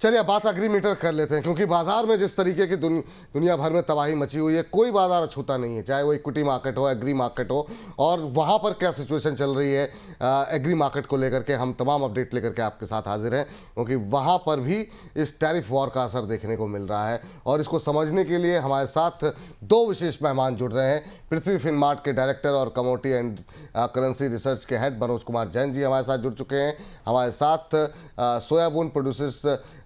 चलिए अब बात एग्रीमीटर कर लेते हैं, क्योंकि बाजार में जिस तरीके की दुनिया भर में तबाही मची हुई है, कोई बाजार छूता नहीं है, चाहे वो इक्विटी मार्केट हो, एग्री मार्केट हो। और वहाँ पर क्या सिचुएशन चल रही है एग्री मार्केट को लेकर के, हम तमाम अपडेट लेकर के आपके साथ हाजिर हैं, क्योंकि वहाँ पर भी इस टैरिफ वॉर का असर देखने को मिल रहा है। और इसको समझने के लिए हमारे साथ दो विशेष मेहमान जुड़ रहे हैं। पृथ्वी फिनमार्ट के डायरेक्टर और कमोडिटी एंड करेंसी रिसर्च के हेड मनोज कुमार जैन जी हमारे साथ जुड़ चुके हैं। हमारे साथ soybean producers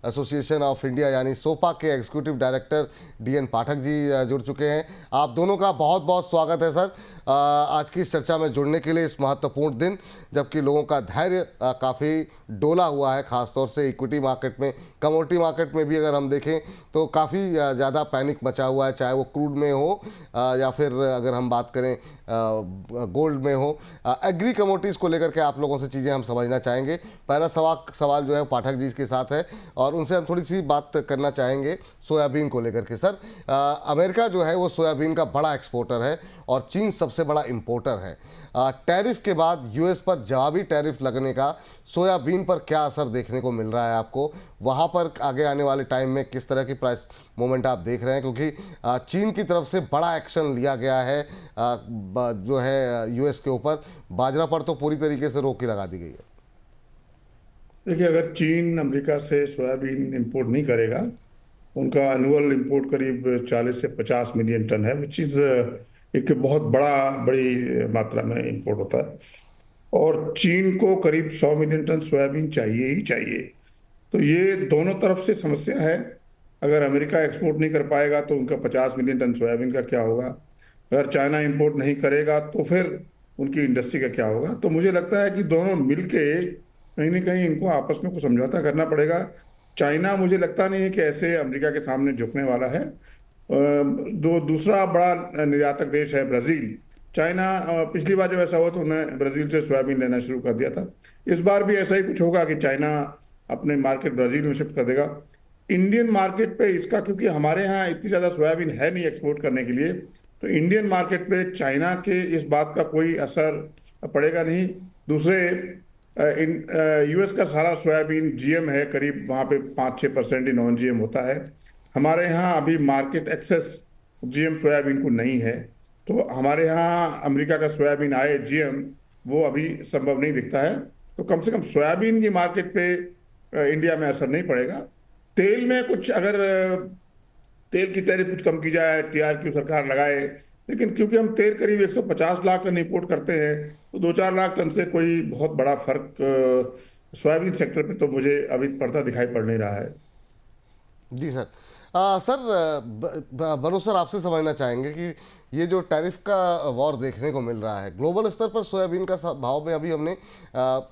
association of India यानी सोपा के executive director DN Pathak ji जुड़ चुके हैं। आप दोनों का बहुत बहुत स्वागत है सर आज की इस चर्चा में जुड़ने के लिए, इस महत्वपूर्ण दिन जबकि लोगों का धैर्य काफ़ी डोला हुआ है, खासतौर से इक्विटी मार्केट में, कमोडिटी मार्केट में भी अगर हम देखें तो काफ़ी ज़्यादा पैनिक मचा हुआ है, चाहे वो क्रूड में हो या फिर अगर हम बात करें गोल्ड में हो। एग्री कमोडिटीज़ को लेकर के आप लोगों से चीज़ें हम समझना चाहेंगे। पहला सवाल जो है पाठक जी के साथ है और उनसे हम थोड़ी सी बात करना चाहेंगे सोयाबीन को लेकर के। सर, अमेरिका जो है वो सोयाबीन का बड़ा एक्सपोर्टर है और चीन सबसे बड़ा इंपोर्टर है। टैरिफ के बाद यूएस पर जवाबी टैरिफ लगने का सोयाबीन पर क्या असर देखने को मिल रहा है आपको? वहाँ पर आगे आने वाले टाइम में किस तरह की प्राइस मूवमेंट आप देख रहे हैं, क्योंकि चीन की तरफ से बड़ा एक्शन लिया गया है जो है यूएस के ऊपर। बाजरा पर तो पूरी तरीके से रोक ही लगा दी गई है। देखिए, अगर चीन अमेरिका से सोयाबीन इंपोर्ट नहीं करेगा, उनका एनुअल इंपोर्ट करीब 40 से 50 मिलियन टन है, विच इज़ एक बहुत बड़ी मात्रा में इंपोर्ट होता है। और चीन को करीब 100 मिलियन टन सोयाबीन चाहिए ही चाहिए। तो ये दोनों तरफ से समस्या है। अगर अमेरिका एक्सपोर्ट नहीं कर पाएगा तो उनका 50 मिलियन टन सोयाबीन का क्या होगा? अगर चाइना इंपोर्ट नहीं करेगा तो फिर उनकी इंडस्ट्री का क्या होगा? तो मुझे लगता है कि दोनों मिलके कहीं ना कहीं इनको आपस में कुछ समझौता करना पड़ेगा। चाइना मुझे लगता नहीं है कि ऐसे अमेरिका के सामने झुकने वाला है। दूसरा बड़ा निर्यातक देश है ब्राज़ील। चाइना पिछली बार जब ऐसा हुआ तो उन्हें ब्राज़ील से सोयाबीन लेना शुरू कर दिया था। इस बार भी ऐसा ही कुछ होगा कि चाइना अपने मार्केट ब्राज़ील में शिफ्ट कर देगा। इंडियन मार्केट पे इसका, क्योंकि हमारे यहाँ इतनी ज़्यादा सोयाबीन है नहीं एक्सपोर्ट करने के लिए, तो इंडियन मार्केट पे चाइना के इस बात का कोई असर पड़ेगा नहीं। दूसरे यूएस का सारा सोयाबीन GM है, करीब वहाँ पे 5-6% ही नॉन GM होता है। हमारे यहाँ अभी मार्केट एक्सेस GM सोयाबीन को नहीं है, तो हमारे यहाँ अमेरिका का सोयाबीन आए GM वो अभी संभव नहीं दिखता है। तो कम से कम सोयाबीन की मार्केट पे इंडिया में असर नहीं पड़ेगा। तेल में कुछ, अगर तेल की टैरिफ कुछ कम की जाए, TRQ सरकार लगाए, लेकिन क्योंकि हम तेल करीब 150 लाख टन इंपोर्ट करते हैं, तो 2-4 लाख टन से कोई बहुत बड़ा फर्क सोयाबीन सेक्टर पे तो मुझे अभी पड़ता दिखाई पड़ नहीं रहा है। जी सर। सर, मनोज सर आपसे समझना चाहेंगे कि ये जो टैरिफ का वॉर देखने को मिल रहा है, ग्लोबल स्तर पर सोयाबीन का भाव में अभी हमने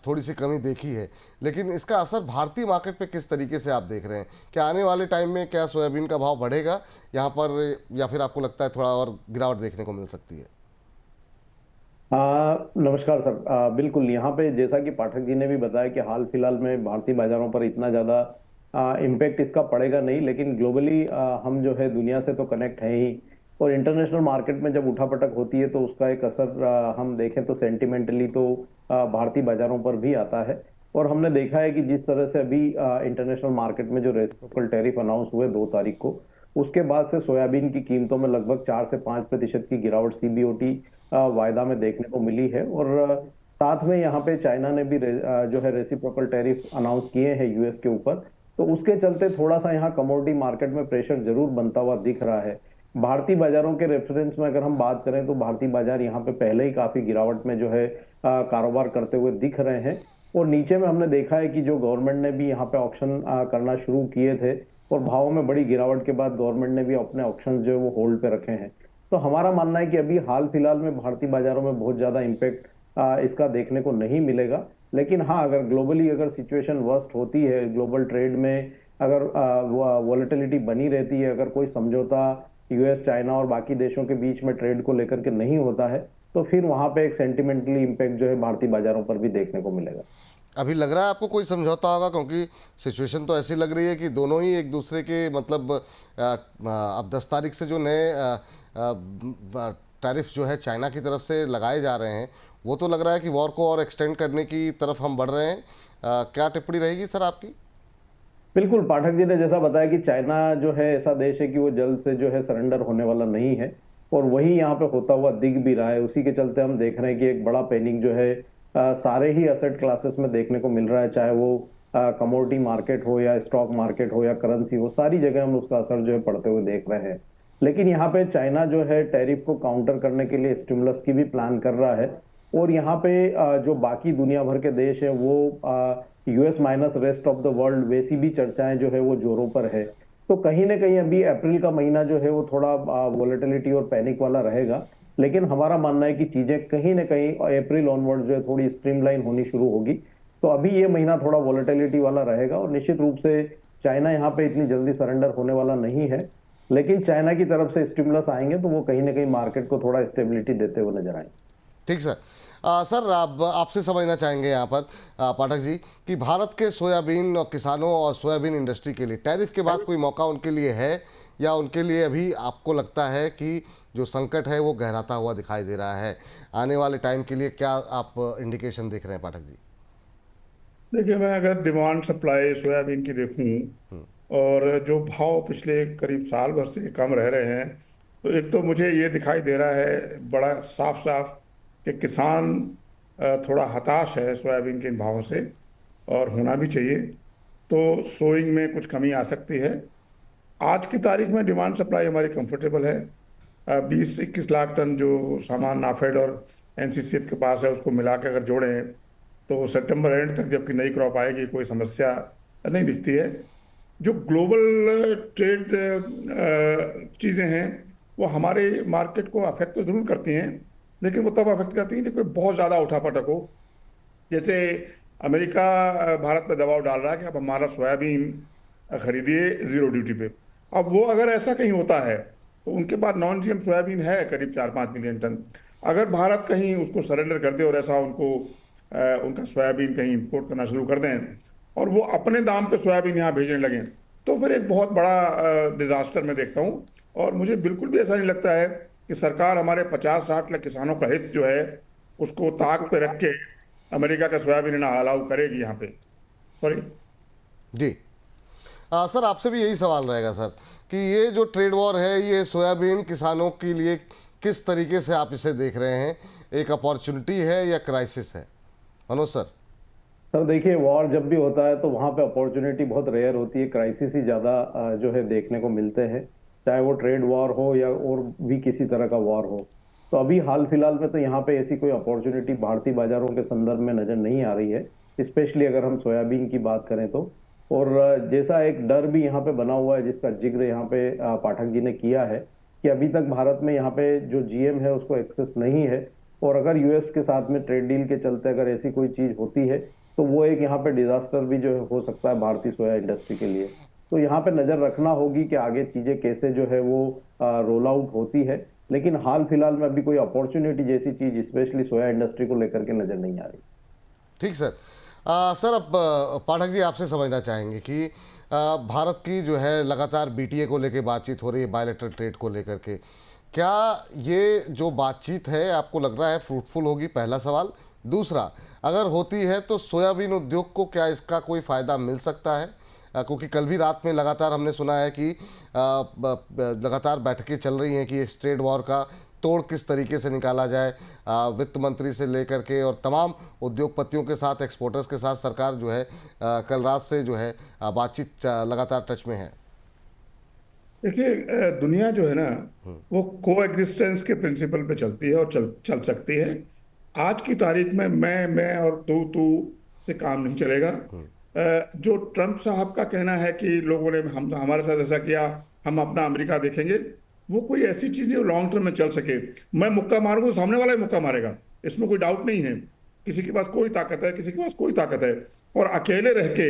थोड़ी सी कमी देखी है, लेकिन इसका असर भारतीय मार्केट पे किस तरीके से आप देख रहे हैं? क्या आने वाले टाइम में क्या सोयाबीन का भाव बढ़ेगा यहाँ पर, या फिर आपको लगता है थोड़ा और गिरावट देखने को मिल सकती है? नमस्कार सर। बिल्कुल, यहाँ पे जैसा कि पाठक जी ने भी बताया कि हाल फिलहाल में भारतीय बाजारों पर इतना ज़्यादा इम्पैक्ट इसका पड़ेगा नहीं, लेकिन ग्लोबली हम जो है दुनिया से तो कनेक्ट हैं ही, और इंटरनेशनल मार्केट में जब उठापटक होती है तो उसका एक असर हम देखें तो सेंटिमेंटली तो भारतीय बाजारों पर भी आता है। और हमने देखा है कि जिस तरह से अभी इंटरनेशनल मार्केट में जो रेसिप्रोकल टैरिफ अनाउंस हुए 2 तारीख को, उसके बाद से सोयाबीन की कीमतों में लगभग 4 से 5% की गिरावट CBOT वायदा में देखने को मिली है। और साथ में यहाँ पे चाइना ने भी जो है रेसिप्रोकल टैरिफ अनाउंस किए हैं यूएस के ऊपर, तो उसके चलते थोड़ा सा यहाँ कमोडिटी मार्केट में प्रेशर जरूर बनता हुआ दिख रहा है। भारतीय बाजारों के रेफरेंस में अगर हम बात करें तो भारतीय बाजार यहाँ पे पहले ही काफी गिरावट में जो है कारोबार करते हुए दिख रहे हैं। और नीचे में हमने देखा है कि जो गवर्नमेंट ने भी यहाँ पे ऑक्शन करना शुरू किए थे और भावों में बड़ी गिरावट के बाद गवर्नमेंट ने भी अपने ऑक्शन जो है वो होल्ड पे रखे हैं। तो हमारा मानना है कि अभी हाल फिलहाल में भारतीय बाजारों में बहुत ज्यादा इम्पैक्ट इसका देखने को नहीं मिलेगा। लेकिन हाँ, अगर ग्लोबली अगर सिचुएशन वर्स्ट होती है, ग्लोबल ट्रेड में अगर वॉलेटिलिटी बनी रहती है, अगर कोई समझौता यूएस, चाइना और बाकी देशों के बीच में ट्रेड को लेकर के नहीं होता है, तो फिर वहां पे एक सेंटिमेंटली इम्पैक्ट जो है भारतीय बाजारों पर भी देखने को मिलेगा। अभी लग रहा है आपको कोई समझौता होगा, क्योंकि सिचुएशन तो ऐसी लग रही है कि दोनों ही एक दूसरे के मतलब अब 10 तारीख से जो नए टैरिफ जो है चाइना की तरफ से लगाए जा रहे हैं, वो तो लग रहा है कि वॉर को और एक्सटेंड करने की तरफ हम बढ़ रहे हैं। क्या टिप्पणी रहेगी सर आपकी? बिल्कुल, पाठक जी ने जैसा बताया कि चाइना जो है ऐसा देश है कि वो जल्द से जो है सरेंडर होने वाला नहीं है, और वही यहाँ पे होता हुआ दिख भी रहा है। उसी के चलते हम देख रहे हैं कि एक बड़ा पैनिक जो है सारे ही एसेट क्लासेस में देखने को मिल रहा है, चाहे वो कमोडिटी मार्केट हो या स्टॉक मार्केट हो या करेंसी हो, सारी जगह हम उसका असर जो है पड़ते हुए देख रहे हैं। लेकिन यहाँ पे चाइना जो है टैरिफ को काउंटर करने के लिए स्टिमुलस की भी प्लान कर रहा है, और यहाँ पे जो बाकी दुनिया भर के देश है वो US minus rest of the world, वैसी भी चर्चाएं जो है वो जोरों पर है। तो कहीं ना कहीं अभी अप्रैल का महीना जो है वो थोड़ा वोलेटिलिटी और पैनिक वाला रहेगा, लेकिन हमारा मानना है कि चीजें कहीं ना कहीं अप्रैल ऑनवर्ड जो है थोड़ी स्ट्रीमलाइन होनी शुरू होगी। तो अभी ये महीना थोड़ा वोलेटिलिटी वाला रहेगा, और निश्चित रूप से चाइना यहाँ पे इतनी जल्दी सरेंडर होने वाला नहीं है, लेकिन चाइना की तरफ से स्टिमुलस आएंगे तो वो कहीं ना कहीं मार्केट को थोड़ा स्टेबिलिटी देते हुए नजर आएंगे। ठीक सर। सर आपसे समझना चाहेंगे यहाँ पर पाठक जी कि भारत के सोयाबीन और किसानों और सोयाबीन इंडस्ट्री के लिए टैरिफ के बाद कोई मौका उनके लिए है, या उनके लिए अभी आपको लगता है कि जो संकट है वो गहराता हुआ दिखाई दे रहा है? आने वाले टाइम के लिए क्या आप इंडिकेशन देख रहे हैं पाठक जी? देखिए, मैं अगर डिमांड सप्लाई सोयाबीन की देखूं और जो भाव पिछले करीब साल भर से कम रह रहे हैं, तो एक तो मुझे ये दिखाई दे रहा है बड़ा साफ साफ कि किसान थोड़ा हताश है सोयाबीन के इन भावों से, और होना भी चाहिए। तो सोइंग में कुछ कमी आ सकती है। आज की तारीख में डिमांड सप्लाई हमारी कंफर्टेबल है। 20-21 लाख टन जो सामान नाफेड और एनसीसीएफ के पास है, उसको मिला के अगर जोड़ें तो सितंबर एंड तक जबकि नई क्रॉप आएगी कोई समस्या नहीं दिखती है। जो ग्लोबल ट्रेड चीज़ें हैं वो हमारे मार्केट को अफेक्ट तो जरूर करती हैं, लेकिन वो तब अफेक्ट करती हैं जब कोई बहुत ज़्यादा उठापटक हो। जैसे अमेरिका भारत पे दबाव डाल रहा है कि अब हमारा सोयाबीन खरीदिए ज़ीरो ड्यूटी पे। अब वो अगर ऐसा कहीं होता है तो उनके पास नॉन जीएम सोयाबीन है करीब 4-5 मिलियन टन। अगर भारत कहीं उसको सरेंडर कर दे और ऐसा उनको उनका सोयाबीन कहीं इंपोर्ट करना शुरू कर दें और वो अपने दाम पे सोयाबीन यहाँ भेजने लगें, तो फिर एक बहुत बड़ा डिजास्टर मैं देखता हूँ। और मुझे बिल्कुल भी ऐसा नहीं लगता है कि सरकार हमारे 50-60 लाख किसानों का हित जो है उसको ताक पे रख के अमेरिका का सोयाबीन ना अलाउ करेगी यहाँ पे। सॉरी जी। सर आपसे भी यही सवाल रहेगा सर कि ये जो ट्रेड वॉर है ये सोयाबीन किसानों के लिए किस तरीके से आप इसे देख रहे हैं? एक अपॉर्चुनिटी है या क्राइसिस है? मनोज सर। सर देखिए, वॉर जब भी होता है तो वहाँ पे अपॉर्चुनिटी बहुत रेयर होती है, क्राइसिस ही ज़्यादा जो है देखने को मिलते हैं, चाहे वो ट्रेड वॉर हो या और भी किसी तरह का वॉर हो। तो अभी हाल फिलहाल में तो यहाँ पे ऐसी कोई अपॉर्चुनिटी भारतीय बाजारों के संदर्भ में नजर नहीं आ रही है, स्पेशली अगर हम सोयाबीन की बात करें तो। और जैसा एक डर भी यहाँ पे बना हुआ है जिसका जिक्र यहाँ पे पाठक जी ने किया है कि अभी तक भारत में यहाँ पे जो जीएम है उसको एक्सेस नहीं है, और अगर यूएस के साथ में ट्रेड डील के चलते अगर ऐसी कोई चीज होती है तो वो एक यहाँ पे डिजास्टर भी जो है हो सकता है भारतीय सोया इंडस्ट्री के लिए। तो यहाँ पे नजर रखना होगी कि आगे चीजें कैसे जो है वो रोल आउट होती है, लेकिन हाल फिलहाल में अभी कोई अपॉर्चुनिटी जैसी चीज स्पेशली सोया इंडस्ट्री को लेकर के नजर नहीं आ रही। ठीक सर। सर अब पाठक जी आपसे समझना चाहेंगे कि भारत की जो है लगातार बीटीए को लेकर बातचीत हो रही है, बायलैटरल ट्रेड को लेकर के, क्या ये जो बातचीत है आपको लग रहा है फ्रूटफुल होगी? पहला सवाल। दूसरा, अगर होती है तो सोयाबीन उद्योग को क्या इसका कोई फ़ायदा मिल सकता है? क्योंकि कल भी रात में लगातार हमने सुना है कि लगातार बैठकें चल रही हैं कि इस ट्रेड वॉर का तोड़ किस तरीके से निकाला जाए। वित्त मंत्री से लेकर के और तमाम उद्योगपतियों के साथ, एक्सपोर्टर्स के साथ सरकार जो है कल रात से जो है बातचीत लगातार टच में है। देखिए, दुनिया जो है ना वो को एग्जिस्टेंस के प्रिंसिपल पे चलती है और चल सकती है। आज की तारीख में मैं और तू से काम नहीं चलेगा। जो ट्रंप साहब का कहना है कि लोगों ने हम हमारे साथ ऐसा किया, हम अपना अमेरिका देखेंगे, वो कोई ऐसी चीज़ नहीं लॉन्ग टर्म में चल सके। मैं मुक्का मारूंगा, सामने वाला ही मुक्का मारेगा, इसमें कोई डाउट नहीं है। किसी के पास कोई ताकत है, किसी के पास कोई ताकत है, और अकेले रह के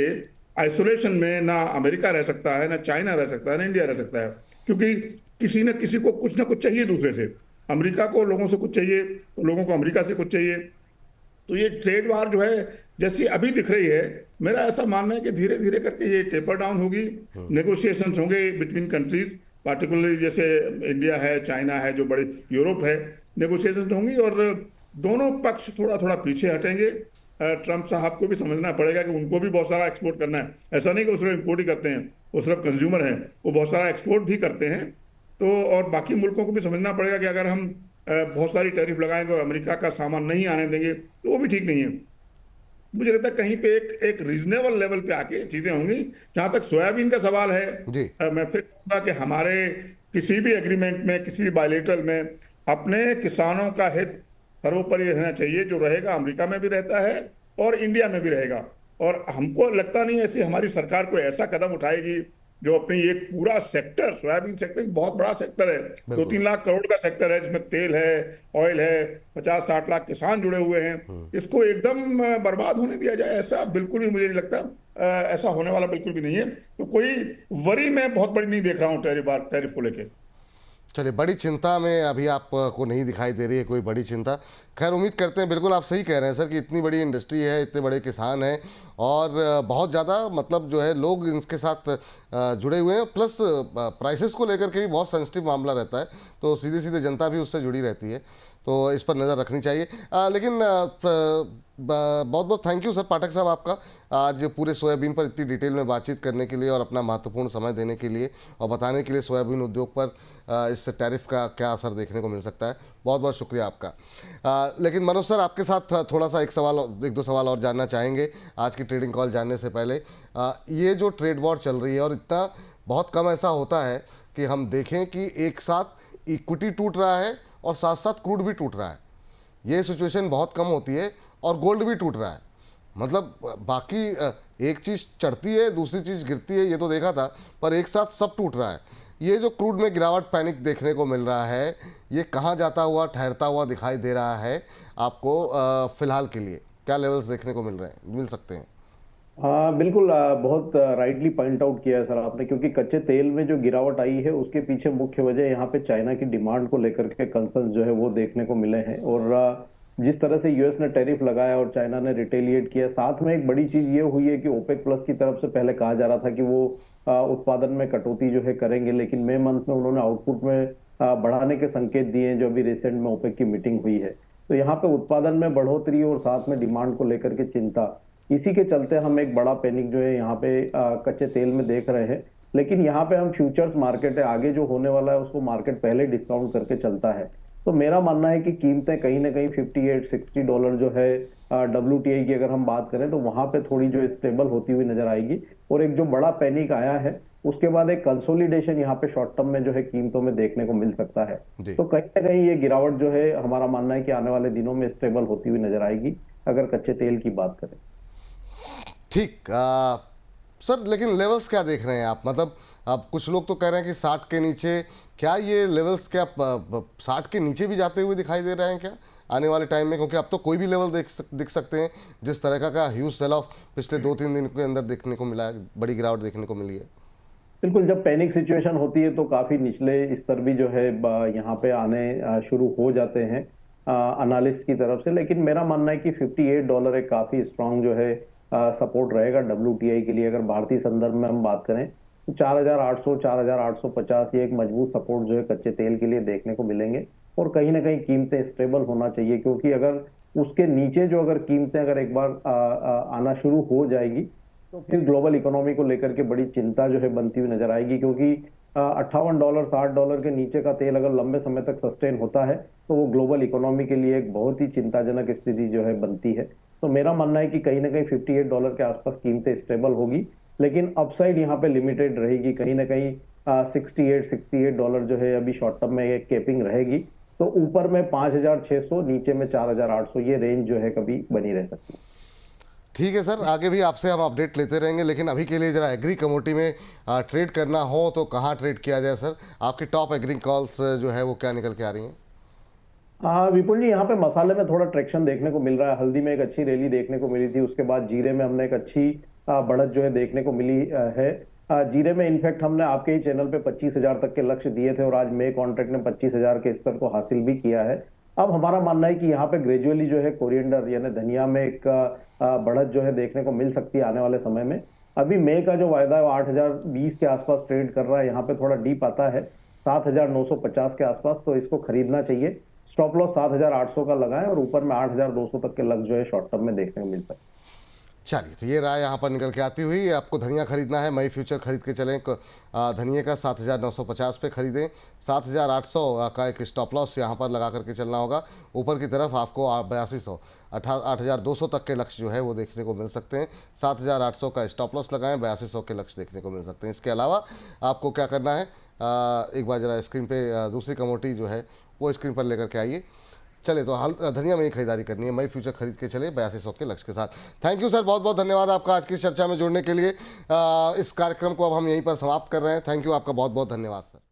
आइसोलेशन में ना अमेरिका रह सकता है, ना चाइना रह सकता है, ना इंडिया रह सकता है, क्योंकि किसी न किसी को कुछ ना कुछ चाहिए दूसरे से। अमेरिका को लोगों से कुछ चाहिए तो लोगों को अमेरिका से कुछ चाहिए। तो ये ट्रेड वार जो है जैसी अभी दिख रही है, मेरा ऐसा मानना है कि धीरे धीरे करके ये टेपर डाउन होगी, नेगोशिएशंस होंगे बिटवीन कंट्रीज, पार्टिकुलरली जैसे इंडिया है, चाइना है, जो बड़े यूरोप है, नेगोशिएशंस होंगी और दोनों पक्ष थोड़ा थोड़ा पीछे हटेंगे ट्रंप साहब को भी समझना पड़ेगा कि उनको भी बहुत सारा एक्सपोर्ट करना है। ऐसा नहीं कि वो सिर्फ इम्पोर्ट ही करते हैं, वो सिर्फ कंज्यूमर हैं, वो बहुत सारा एक्सपोर्ट भी करते हैं। तो और बाकी मुल्कों को भी समझना पड़ेगा कि अगर हम बहुत सारी टैरिफ लगाएंगे और अमेरिका का सामान नहीं आने देंगे तो वो भी ठीक नहीं है। मुझे लगता है कहीं पे एक रीजनेबल लेवल पे आके चीजें होंगी। जहां तक सोयाबीन का सवाल है, जी। मैं फिर कहूंगा कि हमारे किसी भी एग्रीमेंट में, किसी भी बायलेटरल में अपने किसानों का हित सर्वोपरि रहना चाहिए। जो रहेगा अमेरिका में भी रहता है और इंडिया में भी रहेगा। और हमको लगता नहीं ऐसी हमारी सरकार कोई ऐसा कदम उठाएगी जो अपनी एक पूरा सेक्टर, सोयाबीन सेक्टर एक बहुत बड़ा सेक्टर है, 2-3 लाख करोड़ का सेक्टर है, जिसमें तेल है, ऑयल है, 50-60 लाख किसान जुड़े हुए हैं, इसको एकदम बर्बाद होने दिया जाए, ऐसा बिल्कुल भी मुझे नहीं लगता। ऐसा होने वाला बिल्कुल भी नहीं है। तो कोई वरी मैं बहुत बड़ी नहीं देख रहा हूँ टैरिफ को लेकर। चलिए, बड़ी चिंता में अभी आपको नहीं दिखाई दे रही है कोई बड़ी चिंता। खैर, उम्मीद करते हैं, बिल्कुल आप सही कह रहे हैं सर, कि इतनी बड़ी इंडस्ट्री है, इतने बड़े किसान हैं और बहुत ज़्यादा मतलब जो है लोग इनके साथ जुड़े हुए हैं, प्लस प्राइसेस को लेकर के भी बहुत सेंसिटिव मामला रहता है, तो सीधे सीधे जनता भी उससे जुड़ी रहती है, तो इस पर नज़र रखनी चाहिए। लेकिन बहुत बहुत थैंक यू सर पाठक साहब आपका, आज पूरे सोयाबीन पर इतनी डिटेल में बातचीत करने के लिए और अपना महत्वपूर्ण समय देने के लिए और बताने के लिए सोयाबीन उद्योग पर इस टैरिफ का क्या असर देखने को मिल सकता है। बहुत बहुत शुक्रिया आपका। लेकिन मनोज सर, आपके साथ थोड़ा सा एक दो सवाल और जानना चाहेंगे आज की ट्रेडिंग कॉल जानने से पहले। ये जो ट्रेड वॉर चल रही है, और इतना बहुत कम ऐसा होता है कि हम देखें कि एक साथ इक्विटी टूट रहा है और साथ साथ क्रूड भी टूट रहा है। ये सिचुएशन बहुत कम होती है, और गोल्ड भी टूट रहा है। मतलब बाकी एक चीज़ चढ़ती है, दूसरी चीज़ गिरती है, ये तो देखा था, पर एक साथ सब टूट रहा है। ये जो क्रूड में गिरावट, पैनिक देखने को मिल रहा है, ये कहाँ जाता हुआ, ठहरता हुआ दिखाई दे रहा है आपको? फिलहाल के लिए क्या लेवल्स देखने को मिल सकते हैं? बिल्कुल, बहुत राइटली पॉइंट आउट किया है सर आपने, क्योंकि कच्चे तेल में जो गिरावट आई है उसके पीछे मुख्य वजह यहाँ पे चाइना की डिमांड को लेकर के कंसर्न जो है वो देखने को मिले हैं। और जिस तरह से यूएस ने टैरिफ लगाया और चाइना ने रिटेलिएट किया, साथ में एक बड़ी चीज ये हुई है कि ओपेक प्लस की तरफ से पहले कहा जा रहा था कि वो उत्पादन में कटौती जो है करेंगे, लेकिन मई मंथ में उन्होंने आउटपुट में बढ़ाने के संकेत दिए हैं, जो अभी रिसेंट में ओपेक की मीटिंग हुई है। तो यहाँ पे उत्पादन में बढ़ोतरी और साथ में डिमांड को लेकर के चिंता, इसी के चलते हम एक बड़ा पैनिक जो है यहाँ पे कच्चे तेल में देख रहे हैं। लेकिन यहाँ पे हम फ्यूचर्स मार्केट है, आगे जो होने वाला है उसको मार्केट पहले डिस्काउंट करके चलता है। तो मेरा मानना है कि कीमतें कहीं ना कहीं $58-60 जो है WTI की अगर हम बात करें तो वहां पे थोड़ी जो स्टेबल होती हुई नजर आएगी। और एक जो बड़ा पैनिक आया है उसके बाद एक कंसोलिडेशन यहाँ पे शॉर्ट टर्म में जो है कीमतों में देखने को मिल सकता है। तो कहीं ना कहीं ये गिरावट जो है हमारा मानना है कि आने वाले दिनों में स्टेबल होती हुई नजर आएगी अगर कच्चे तेल की बात करें। ठीक सर, लेकिन लेवल्स क्या देख रहे हैं आप? मतलब अब कुछ लोग तो कह रहे हैं कि 60 के नीचे, क्या ये लेवल्स क्या 60 के नीचे भी जाते हुए दिखाई दे रहे हैं क्या आने वाले टाइम में? क्योंकि अब तो कोई भी लेवल दिख सकते हैं, जिस तरह का ह्यूज सेल ऑफ पिछले 2-3 दिन के अंदर देखने को मिला है, बड़ी गिरावट देखने को मिली है। बिल्कुल, जब पैनिक सिचुएशन होती है तो काफी निचले स्तर भी जो है यहाँ पे आने शुरू हो जाते हैं एनालिस्ट की तरफ से। लेकिन मेरा मानना है कि $58 एक काफी स्ट्रांग जो है सपोर्ट रहेगा WTI के लिए। अगर भारतीय संदर्भ में हम बात करें तो 4800, 4850 ये एक मजबूत सपोर्ट जो है कच्चे तेल के लिए देखने को मिलेंगे। और कहीं ना कहीं कीमतें स्टेबल होना चाहिए, क्योंकि अगर उसके नीचे जो अगर कीमतें अगर एक बार आना शुरू हो जाएगी तो फिर ग्लोबल इकोनॉमी को लेकर के बड़ी चिंता जो है बनती हुई नजर आएगी। क्योंकि $58, $60 के नीचे का तेल अगर लंबे समय तक सस्टेन होता है तो वो ग्लोबल इकोनॉमी के लिए एक बहुत ही चिंताजनक स्थिति जो है बनती है। तो मेरा मानना है कि कहीं ना कहीं $58 के आसपास कीमतें स्टेबल होगी, लेकिन अपसाइड यहाँ पे लिमिटेड रहेगी। कहीं ना कहीं $68 जो है अभी शॉर्ट टर्म में एक कैपिंग रहेगी। तो ऊपर में 5600, नीचे में 4800, ये रेंज जो है कभी बनी रह सकती है। ठीक है सर, आगे भी आपसे हम अपडेट लेते रहेंगे, लेकिन अभी के लिए जरा एग्री कमोडिटी में ट्रेड करना हो तो कहाँ ट्रेड किया जाए सर? आपकी टॉप एग्री कॉल्स जो है वो क्या निकल के आ रही हैं? विपुल जी, यहाँ पे मसाले में थोड़ा ट्रैक्शन देखने को मिल रहा है। हल्दी में एक अच्छी रैली देखने को मिली थी, उसके बाद जीरे में हमने एक अच्छी बढ़त जो है देखने को मिली है। जीरे में इनफैक्ट हमने आपके ही चैनल पे 25,000 तक के लक्ष्य दिए थे और आज मे कॉन्ट्रैक्ट ने 25,000 के स्तर को हासिल भी किया है। अब हमारा मानना है कि यहाँ पे ग्रेजुअली जो है कोरिएंडर यानी धनिया में एक बढ़त जो है देखने को मिल सकती है आने वाले समय में। अभी मे का जो वायदा है वो 8,020 के आसपास ट्रेड कर रहा है, यहाँ पे थोड़ा डीप आता है 7,950 के आसपास, तो इसको खरीदना चाहिए। स्टॉप लॉस 7,800 का लगाएं और ऊपर में 8,200 तक के लक्ष्य जो है शॉर्ट टर्म में देखने को मिल सकते हैं। चलिए, तो ये राय यहाँ पर निकल के आती हुई। आपको धनिया खरीदना है, मई फ्यूचर खरीद के चलें। धनिया का 7,950 पे खरीदें। 7,800 का एक स्टॉप लॉस यहाँ पर लगा करके चलना होगा। ऊपर की तरफ आपको 8200 8,200 तक के लक्ष्य जो है वो देखने को मिल सकते हैं। 7,800 का स्टॉप लॉस लगाएं, 8200 के लक्ष्य देखने को मिल सकते हैं। इसके अलावा आपको क्या करना है, एक बार जरा स्क्रीन पे दूसरी कमोडिटी जो है वो स्क्रीन पर लेकर के आइए। चले, तो हाल धनिया में ही खरीदारी करनी है, मई फ्यूचर खरीद के चले 8200 के लक्ष्य के साथ। थैंक यू सर, बहुत बहुत धन्यवाद आपका आज की इस चर्चा में जुड़ने के लिए। इस कार्यक्रम को अब हम यहीं पर समाप्त कर रहे हैं। थैंक यू, आपका बहुत बहुत धन्यवाद सर।